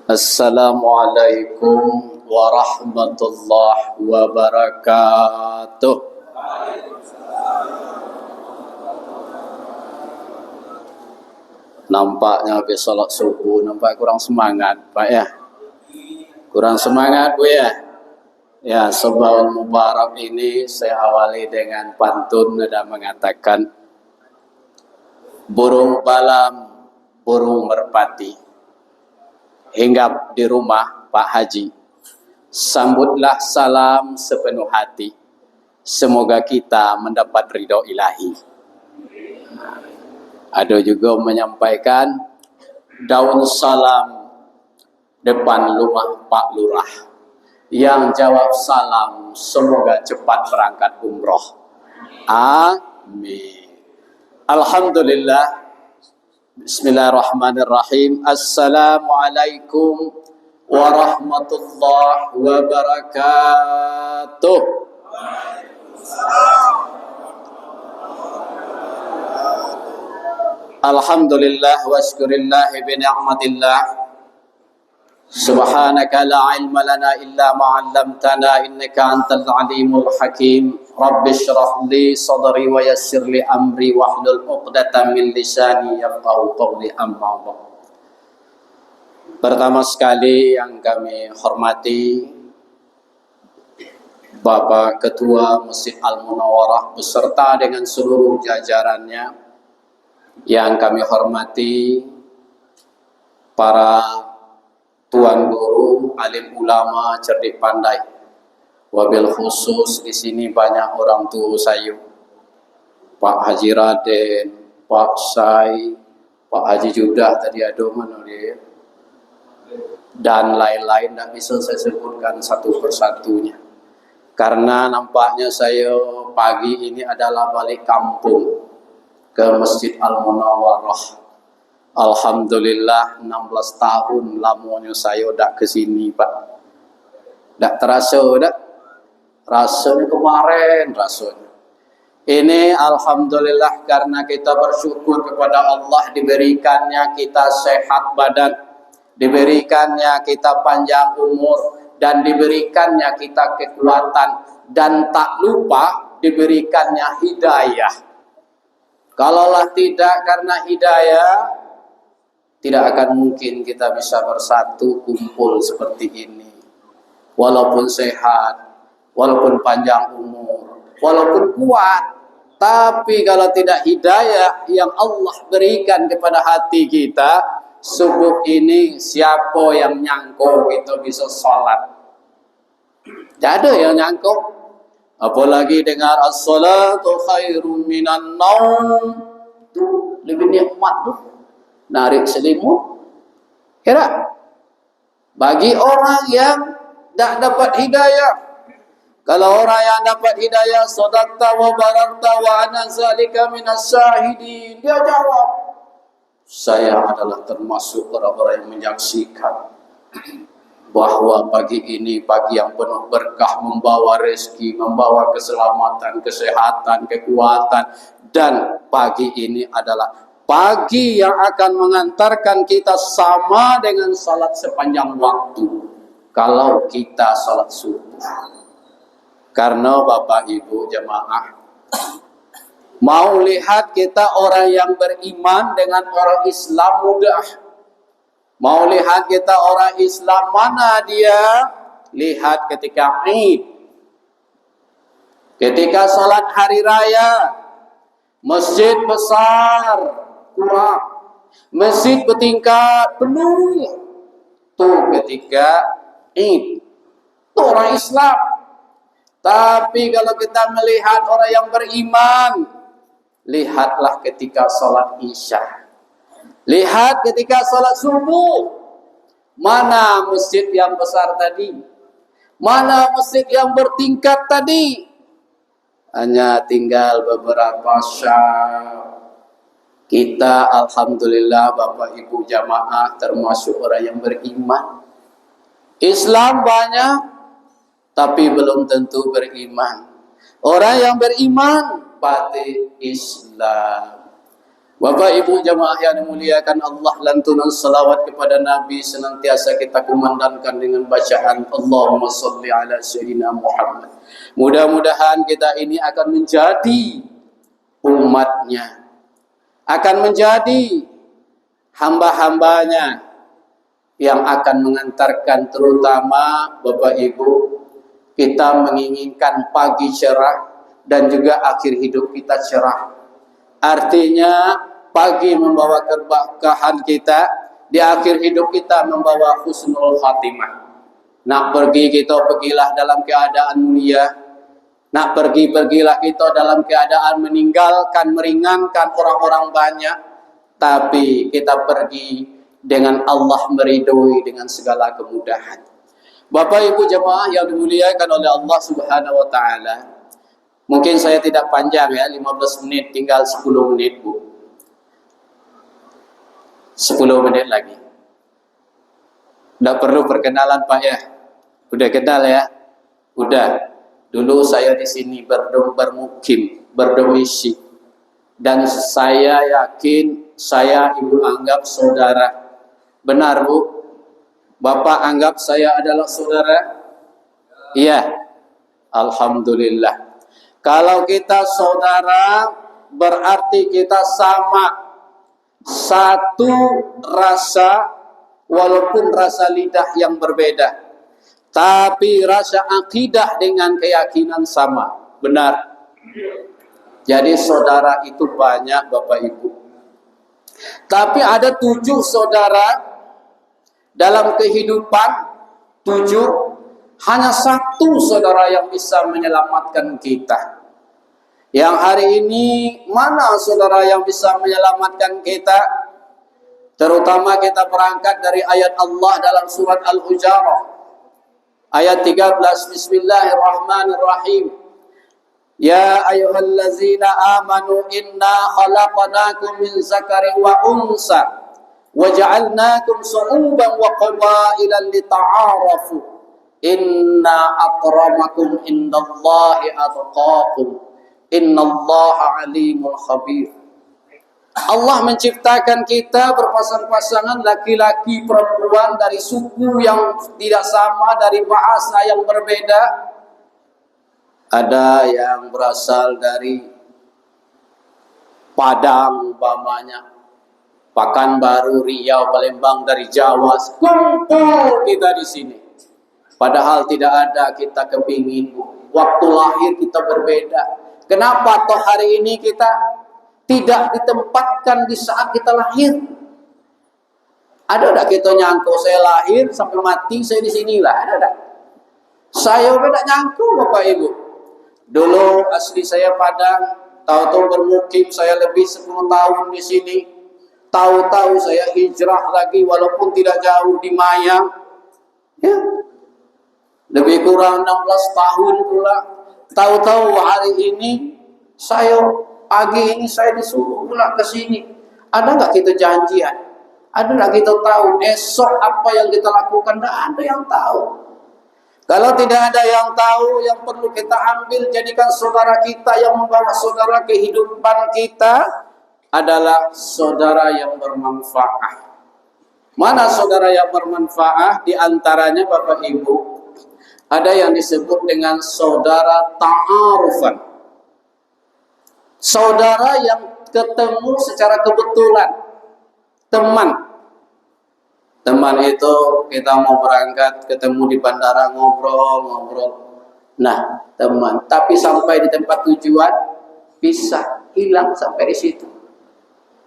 Assalamualaikum warahmatullahi wabarakatuh. Nampaknya habis salat subuh, nampak kurang semangat, Pak ya. Kurang semangat, Bu ya. Ya, sebelum Mubarak ini saya awali dengan pantun dan mengatakan, burung balam, burung merpati, hinggap di rumah Pak Haji, sambutlah salam sepenuh hati, semoga kita mendapat ridho ilahi. Ada juga menyampaikan, daun salam depan rumah Pak Lurah, yang jawab salam semoga cepat berangkat umroh. Amin. Alhamdulillah. Bismillahirrahmanirrahim. Assalamualaikum warahmatullahi wabarakatuh. Alhamdulillah wa syukurillah bi ni'matillah. Subhanaka la ilma lana illa ma 'allamtana innaka antal alimul hakim. Rabbi shrah li sadri wa yassir li amri wahlul 'uqdatam min lisani yafqahu qawli, amma ba'd. Pertama sekali yang kami hormati Bapak Ketua Masjid Al-Munawwarah beserta dengan seluruh jajarannya, yang kami hormati para tuan guru, alim ulama, cerdik pandai. Wabil khusus di sini banyak orang tua saya, Pak Haji Raden, Pak Sai, Pak Haji Judah tadi ada mana dia, dan lain-lain, tidak bisa saya sebutkan satu persatunya. Karena nampaknya saya pagi ini adalah balik kampung ke Masjid Al-Munawwarah. Alhamdulillah 16 tahun lamanya saya dah ke sini, Pak. Tak terasa dah. Rasanya kemarin rasanya. Ini alhamdulillah karena kita bersyukur kepada Allah diberikannya kita sehat badan, diberikannya kita panjang umur, dan diberikannya kita kekuatan, dan tak lupa diberikannya hidayah. Kalaulah tidak karena hidayah, tidak akan mungkin kita bisa bersatu kumpul seperti ini. Walaupun sehat, walaupun panjang umur, walaupun kuat, tapi kalau tidak hidayah yang Allah berikan kepada hati kita, subuh ini siapa yang nyangkau kita bisa sholat? Tidak ada yang nyangkau. Apalagi dengar as-salatu khairum minan naum, tu lebih nikmat tu. Narik selimut. Kira bagi orang yang tak dapat hidayah. Kalau orang yang dapat hidayah, sadaqta wa bararta wa ana zalika minas syahidin, dia jawab, saya adalah termasuk orang-orang yang menyaksikan bahwa pagi ini pagi yang penuh berkah, membawa rezeki, membawa keselamatan, kesehatan, kekuatan, dan pagi ini adalah pagi yang akan mengantarkan kita sama dengan salat sepanjang waktu kalau kita salat subuh. Karena Bapak Ibu jemaah, mau lihat kita orang yang beriman dengan orang Islam mudah. Mau lihat kita orang Islam mana dia? Lihat ketika Id, ketika salat hari raya, masjid besar kurang, masjid bertingkat penuh. Tuh ketika Id, itu orang Islam. Tapi kalau kita melihat orang yang beriman, lihatlah ketika salat Isya, lihat ketika salat subuh. Mana masjid yang besar tadi? Mana masjid yang bertingkat tadi? Hanya tinggal beberapa syaf. Kita alhamdulillah Bapak Ibu jamaah termasuk orang yang beriman. Islam banyak, tapi belum tentu beriman. Orang yang beriman pati Islam. Bapak Ibu jamaah yang dimuliakan Allah, lantunan salawat kepada Nabi senantiasa kita kumandangkan dengan bacaan Allahumma salli ala sayyidina Muhammad. Mudah-mudahan kita ini akan menjadi umatnya, akan menjadi hamba-hambanya yang akan mengantarkan, terutama Bapak Ibu, kita menginginkan pagi cerah dan juga akhir hidup kita cerah. Artinya pagi membawa keberkahan kita, di akhir hidup kita membawa husnul khatimah. Nak pergi kita pergilah dalam keadaan mulia, nak pergilah kita dalam keadaan meninggalkan, meringankan orang-orang banyak, tapi kita pergi dengan Allah meridhoi dengan segala kemudahan. Bapak Ibu jemaah yang dimuliakan oleh Allah Subhanahu wa taala, mungkin saya tidak panjang ya, 15 menit, tinggal 10 menit Bu. 10 menit lagi. Tidak perlu perkenalan Pak ya. Udah kenal ya? Udah. Dulu saya di sini bermukim, berdomisili. Dan saya yakin saya Ibu anggap saudara. Benar Bu? Bapak anggap saya adalah saudara? Iya. Alhamdulillah. Kalau kita saudara, berarti kita sama satu rasa, walaupun rasa lidah yang berbeda, tapi rasa akidah dengan keyakinan sama. Benar. Jadi saudara itu banyak Bapak Ibu. Tapi ada 7 saudara dalam kehidupan, 7. Hanya 1 saudara yang bisa menyelamatkan kita. Yang hari ini mana saudara yang bisa menyelamatkan kita? Terutama kita berangkat dari ayat Allah dalam surat Al-Hujarah. Ayat 13, Bismillahirrahmanirrahim. Ya ayyuhallazina amanu inna khalaqnakum min zakarin wa unsa wa ja'alnakum syu'uban wa qabailan lita'arafu. Inna akramakum indallahi atqakum. Innallaha alimun khabir. Allah menciptakan kita berpasang-pasangan, laki-laki perempuan dari suku yang tidak sama, dari bahasa yang berbeda. Ada yang berasal dari Padang umpamanya, Pekanbaru, Riau, Palembang, dari Jawa, kumpul kita di sini. Padahal tidak ada kita kepingin. Waktu lahir kita berbeda. Kenapa toh hari ini kita tidak ditempatkan di saat kita lahir? Ada tak kita nyangkau saya lahir sampai mati saya di sinilah? Ada tak? Saya beda nyangkau Bapak Ibu. Dulu asli saya Padang, tahu-tahu bermukim saya lebih 10 tahun di sini. Tahu-tahu saya hijrah lagi walaupun tidak jauh di Mayang. Ya. Lebih kurang 16 tahun pula. Tahu-tahu hari ini pagi ini saya disuruh pula ke sini. Ada nggak kita janjian? Ada nggak kita tahu esok apa yang kita lakukan? Tidak ada yang tahu. Kalau tidak ada yang tahu, yang perlu kita ambil jadikan saudara kita yang membawa saudara kehidupan kita adalah saudara yang bermanfaat. Mana saudara yang bermanfaat? Di antaranya Bapak Ibu, ada yang disebut dengan saudara ta'arufan. Saudara yang ketemu secara kebetulan. Teman. Teman itu kita mau berangkat, ketemu di bandara, ngobrol. Nah, teman. Tapi sampai di tempat tujuan, bisa hilang sampai di situ.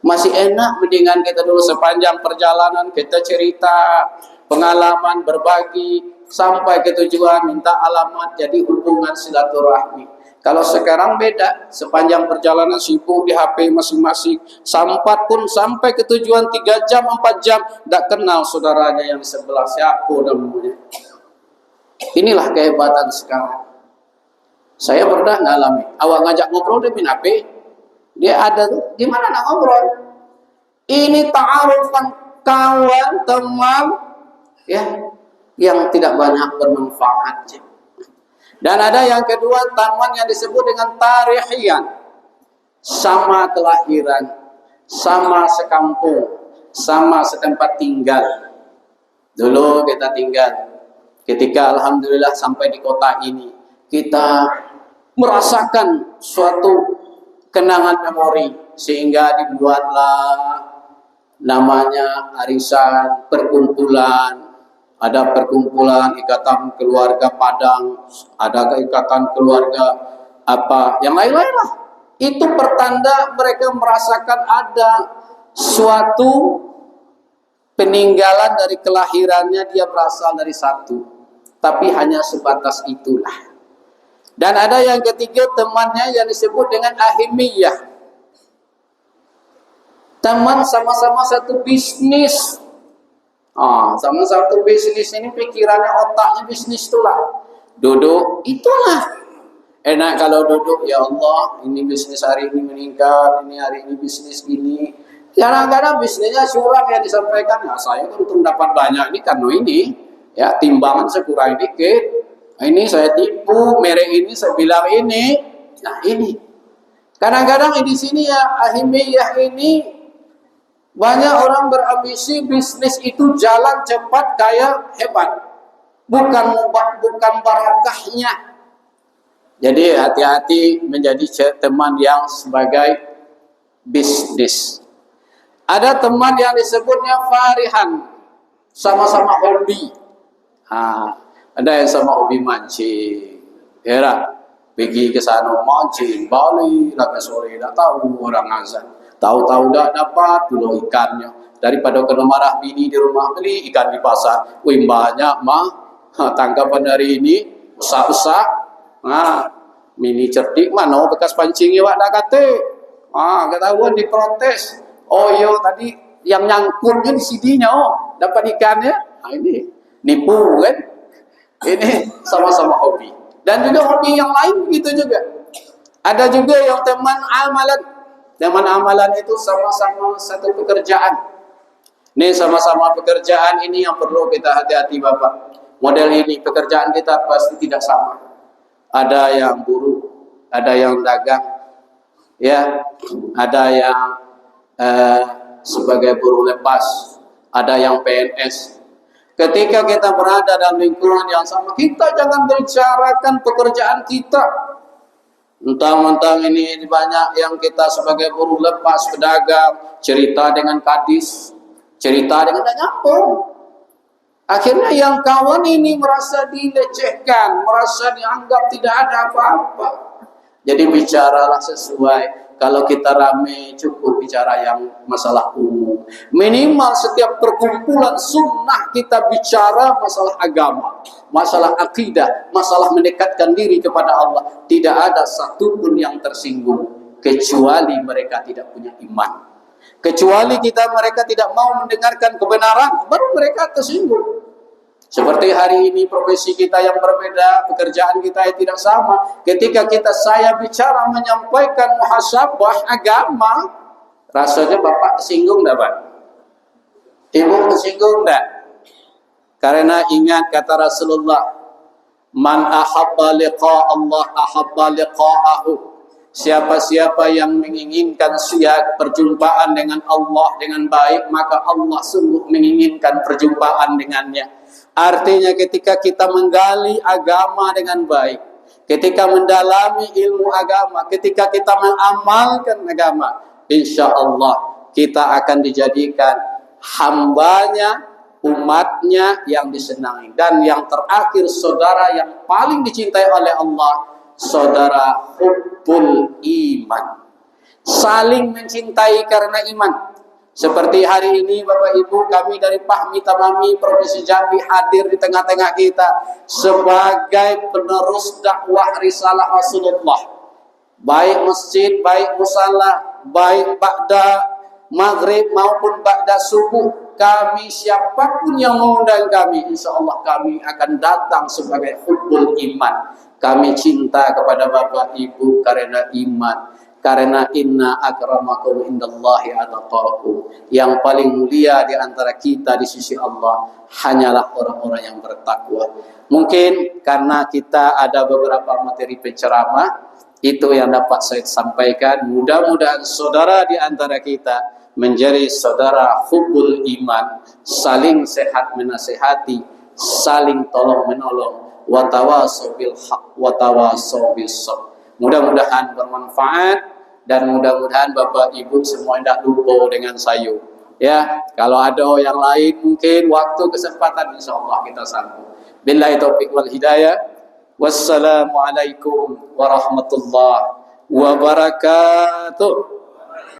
Masih enak mendingan kita dulu sepanjang perjalanan, kita cerita, pengalaman, berbagi, sampai ke tujuan, minta alamat, jadi hubungan silaturahmi. Kalau sekarang beda, sepanjang perjalanan sibuk di HP masing-masing, sampai ke tujuan 3 jam, 4 jam, tidak kenal saudaranya yang di sebelah, siapa namanya. Inilah kehebatan sekarang. Saya pernah ngalami, awak ngajak ngobrol dia min HP, dia ada tuh, gimana nak ngobrol? Ini ta'arufan, kawan, teman, ya, yang tidak banyak bermanfaat. Dan ada yang kedua, taman yang disebut dengan tarihian, sama kelahiran, sama sekampung, sama setempat tinggal. Dulu kita tinggal, ketika alhamdulillah sampai di kota ini, kita merasakan suatu kenangan memori, sehingga dibuatlah namanya arisan, perkumpulan. Ada perkumpulan ikatan keluarga Padang, ada ikatan keluarga apa yang lain-lain lah. Itu pertanda mereka merasakan ada suatu peninggalan dari kelahirannya, dia berasal dari satu, tapi hanya sebatas itulah. Dan ada yang ketiga, temannya yang disebut dengan ahimiyah. Teman sama-sama satu bisnis. Sama satu bisnis ini pikirannya, otaknya bisnis itulah. Duduk, itulah. Enak kalau duduk, ya Allah, ini bisnis hari ini meningkat, ini hari ini bisnis gini. Kadang-kadang bisnisnya curang yang disampaikan. Nah, saya untung dapat banyak ini karena ini, ya timbangan sekurang dikit. Ini saya tipu, merek ini saya bilang ini. Nah ini. Kadang-kadang di sini ya ahimiyah ini, banyak orang berambisi bisnis itu jalan cepat, kaya, hebat. Bukan barakahnya. Jadi hati-hati menjadi teman yang sebagai bisnis. Ada teman yang disebutnya farihan, sama-sama hobi. Ada yang sama hobi mancing. Pergi ke sana mancing, balik lagi sore, tak tahu orang azan. Tahu-tahu dah dapat dulu ikannya. Daripada kena marah bini di rumah, beli ikan di pasar. Wih banyak mah, tangkapan hari ini usah-usah. Mini cerdik mana bekas pancingnya wak dah kata. Ketahuan diprotes. Oh yo tadi yang nyangkutnya di sidinya, dapat ikannya. Ini nipu kan? Ini sama-sama hobi. Dan juga hobi yang lain begitu juga. Ada juga yang teman amalan. Teman amalan itu sama-sama satu pekerjaan. Ini sama-sama pekerjaan ini yang perlu kita hati-hati Bapak. Model ini pekerjaan kita pasti tidak sama. Ada yang buruh, ada yang dagang, ya, ada yang sebagai buruh lepas, ada yang PNS. Ketika kita berada dalam lingkungan yang sama, kita jangan bicarakan pekerjaan kita. Mentang-mentang ini banyak yang kita sebagai buruh lepas, pedagang, cerita dengan kadis, cerita dengan tak nyambung. Akhirnya yang kawan ini merasa dilecehkan, merasa dianggap tidak ada apa-apa. Jadi bicaralah sesuai. Kalau kita rame cukup bicara yang masalah umum. Minimal setiap perkumpulan sunnah kita bicara masalah agama, masalah akidah, masalah mendekatkan diri kepada Allah. Tidak ada satupun yang tersinggung kecuali mereka tidak punya iman. Kecuali mereka tidak mau mendengarkan kebenaran, baru mereka tersinggung. Seperti hari ini profesi kita yang berbeda, pekerjaan kita yang tidak sama. Ketika saya bicara menyampaikan muhasabah agama, rasanya Bapak tersinggung tak Pak? Ibu tersinggung tak? Karena ingat kata Rasulullah, man ahabba liqa Allah ahabba liqa'ahu. Siapa-siapa yang menginginkan perjumpaan dengan Allah dengan baik, maka Allah sungguh menginginkan perjumpaan dengannya. Artinya ketika kita menggali agama dengan baik, ketika mendalami ilmu agama, ketika kita mengamalkan agama, insya Allah kita akan dijadikan hambanya, umatnya yang disenangi. Dan yang terakhir, saudara yang paling dicintai oleh Allah, saudara hubbul iman, saling mencintai karena iman. Seperti hari ini Bapak Ibu, kami dari Fahmi Tamami Provinsi Jambi hadir di tengah-tengah kita sebagai penerus dakwah risalah Rasulullah. Baik masjid, baik musala, baik ba'da maghrib maupun ba'da subuh, kami siapapun yang mengundang kami, insya Allah kami akan datang sebagai hubbul iman. Kami cinta kepada Bapak Ibu karena iman. Karena inna akramakum indallahi ataqakum. Yang paling mulia di antara kita di sisi Allah hanyalah orang-orang yang bertakwa. Mungkin karena kita ada beberapa materi penceramah, itu yang dapat saya sampaikan. Mudah-mudahan saudara di antara kita menjadi saudara hubbul iman, saling sehat menasehati, saling tolong menolong, wa tawasau bil haq wa tawasau bis sabr. Mudah-mudahan bermanfaat dan mudah-mudahan Bapak Ibu semua tidak lupa dengan saya. Ya, kalau ada yang lain mungkin waktu kesempatan insyaallah kita sambung. Billahi taufiq wal hidayah. Wassalamualaikum warahmatullahi wabarakatuh.